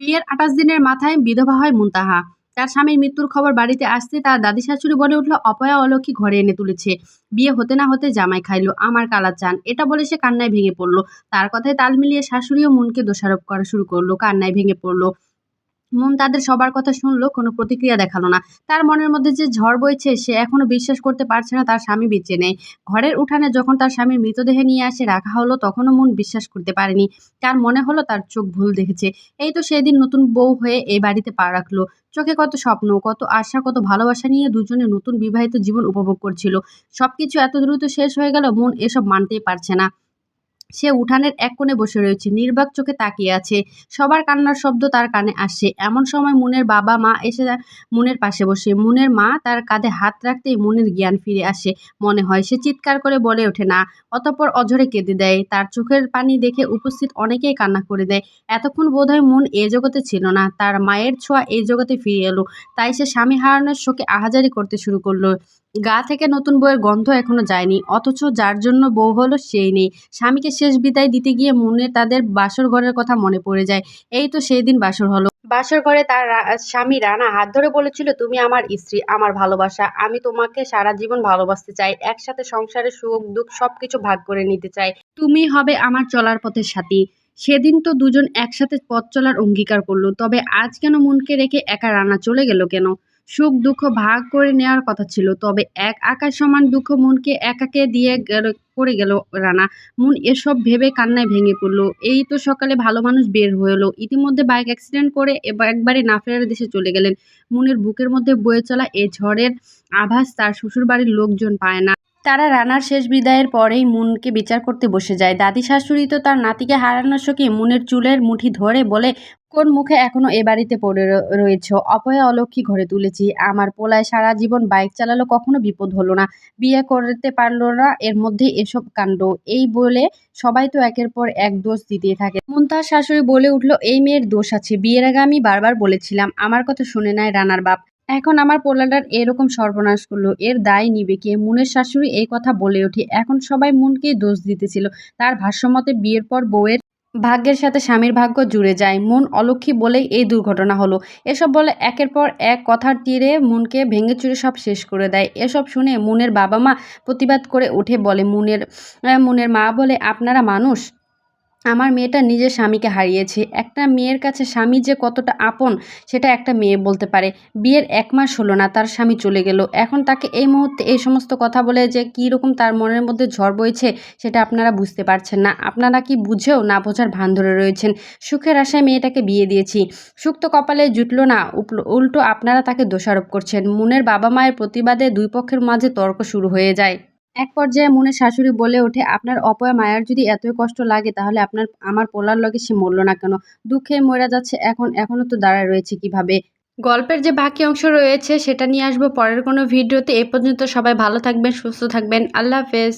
বিয়ের ২৮ দিনের মাথায় বিধবা হয় মুনতাহা। তার স্বামীর মৃত্যুর খবর বাড়িতে আসতে তার দাদি শাশুড়ি বলে উঠল, অপয়া অলক্ষী ঘরে এনে তুলেছে। বিয়ে হতে না হতে জামাই খাইলো আমার কালাচান। এটা বলে সে কান্নায় ভেঙে পড়ল। তার কথায় তাল মিলিয়ে শাশুড়িও মুনকে দোষারোপ করা শুরু করলো। কান্নায় ভেঙে পড়ল। মন তাদের সবার কথা শুনল, কোনো প্রতিক্রিয়া দেখালো না। তার মনের মধ্যে যে ঝড় বইছে, সে এখনো বিশ্বাস করতে পারছে না তার স্বামী বেঁচে নেই। ঘরের উঠানে যখন তার স্বামীর মৃতদেহ নিয়ে আসে রাখা হলো, তখনও মন বিশ্বাস করতে পারেনি। তার মনে হলো তার চোখ ভুল দেখেছে। এই তো সেদিন নতুন বউ হয়ে এই বাড়িতে পা রাখলো। চোখে কত স্বপ্ন, কত আশা, কত ভালোবাসা নিয়ে দুজনে নতুন বিবাহিত জীবন উপভোগ করছিল। সবকিছু এত দ্রুত শেষ হয়ে গেল, মন এসব মানতেই পারছে না। সে উঠানের এক কোণে বসে রয়েছে, নির্বাক চোখে তাকিয়ে আছে। সবার কান্নার শব্দ তার কানে আসছে। এমন সময় মুনের বাবা-মা এসে মুনের পাশে বসে। মুনের মা তার কাঁধে হাত রাখতেই মুনের জ্ঞান ফিরে আসে। মনে হয় সে চিৎকার করে বলে ওঠে না, অতঃপর অঝরে কেঁদে দেয়। তার চোখের পানি দেখে উপস্থিত অনেকেই কান্না করে দেয়। এতক্ষণ বোধহয় মুন এ জগতে ছিল না। তার মায়ের ছোঁয়া এই জগতে ফিরে এলো। তাই সে স্বামী হারানোর শোকে আহাজারি করতে শুরু করলো। গা থেকে নতুন বউয়ের গন্ধ এখনো যায়নি, অথচ যার জন্য বউ হলো সেই নেই। স্বামীকে শেষ বিদায় দিতে গিয়ে মুনের তাদের বাসর ঘরের কথা মনে পড়ে যায়। এই তো সেই দিন বাসর হলো। বাসর ঘরে তার স্বামী রানা হাত ধরে বলেছিল, তুমি আমার স্ত্রী, আমার ভালোবাসা। আমি তোমাকে সারা জীবন ভালোবাসতে চাই। একসাথে সংসারের সুখ দুঃখ সবকিছু ভাগ করে নিতে চাই। তুমি হবে আমার চলার পথের সাথী। সেদিন তো দুজন একসাথে পথ চলার অঙ্গীকার করলো। তবে আজ কেন মনকে রেখে একা রানা চলে গেল কেন? সুখ দুঃখ ভাগ করে নেওয়ার কথা ছিল, তবে এক আকাশ সমান দুঃখ মনকে একাকে দিয়ে করে গেল রানা। মুন এসব ভেবে কান্নায় ভেঙে পড়ল। এই তো সকালে ভালো মানুষ বের হলো, ইতিমধ্যে বাইক অ্যাক্সিডেন্ট করে একবারে না ফেরার দেশে চলে গেলেন। মুনের বুকের মধ্যে বয়ে চলা এ ঝড়ের আভাস তার শ্বশুরবাড়ির লোকজন পায় না। তারা রানার শেষ বিদায়ের পরেই মুনকে বিচার করতে বসে যায়। দাদি শাশুড়ি তো তার নাতিকে হারানোর শোকে মুনের চুলের মুঠি ধরে বলে, কোন মুখে এখনো এ বাড়িতে পড়ে রয়েছ? অপয়া অলক্ষী ঘরে তুলেছি। আমার পোলায় সারা জীবন বাইক চালালো, কখনো বিপদ হলো না, বিয়ে করতে পারলো না, এর মধ্যে এসব কাণ্ড। এই বলে সবাই তো একের পর এক দোষ দিতেই থাকে। মুনতাহার শাশুড়ি বলে উঠল, এই মেয়ের দোষ আছে। বিয়ের আগে আমি বারবার বলেছিলাম, আমার কথা শুনে নেয় রানার বাপ। এখন আমার পোলাটার এরকম সর্বনাশ করলো, এর দায় নিবে কে? মুনের শাশুড়ি এই কথা বলে ওঠে। এখন সবাই মুনকেই দোষ দিতেছিল। তার ভাষ্যমতে বিয়ের পর বউয়ের ভাগ্যের সাথে স্বামীর ভাগ্য জুড়ে যায়। মুন অলক্ষী বলেই এই দুর্ঘটনা হলো। এসব বলে একের পর এক কথার তীরে মুনকে ভেঙেচুরে সব শেষ করে দেয়। এসব শুনে মুনের বাবা-মা প্রতিবাদ করে উঠে বলে, মুনের মা বলে, আপনারা মানুষ? আমার মেয়েটা নিজের স্বামীকে হারিয়েছে। একটা মেয়ের কাছে স্বামী যে কতটা আপন, সেটা একটা মেয়ে বলতে পারে। বিয়ের ১ মাস হলো না তার স্বামী চলে গেল। এখন তাকে এই মুহূর্তে এই সমস্ত কথা বলে যে কী রকম তার মনের মধ্যে ঝড় বইছে, সেটা আপনারা বুঝতে পারছেন না। আপনারা কি বুঝেও না বোঝার ভান ধরে রয়েছেন। সুখের আশায় মেয়েটাকে বিয়ে দিয়েছি, সুখ তো কপালে জুটল না, উল্টো আপনারা তাকে দোষারোপ করছেন। মুনের বাবা-মায়ের প্রতিবাদে দুই পক্ষের মাঝে তর্ক শুরু হয়ে যায়। এক পর্যায়ে মুনের শাশুড়ি বলে ওঠে, আপনার অপয়া মায়ার যদি এতই কষ্ট লাগে, তাহলে আমার পোলার লগে সে মরল না কেন? দুঃখে মইরা যাচ্ছে এখনো তো দাঁড়ায় রয়েছে কিভাবে? গল্পের যে বাকি অংশ রয়েছে সেটা নিয়ে আসবো পরের কোনো ভিডিওতে। এ পর্যন্ত সবাই ভালো থাকবেন, সুস্থ থাকবেন। আল্লাহ হাফেজ।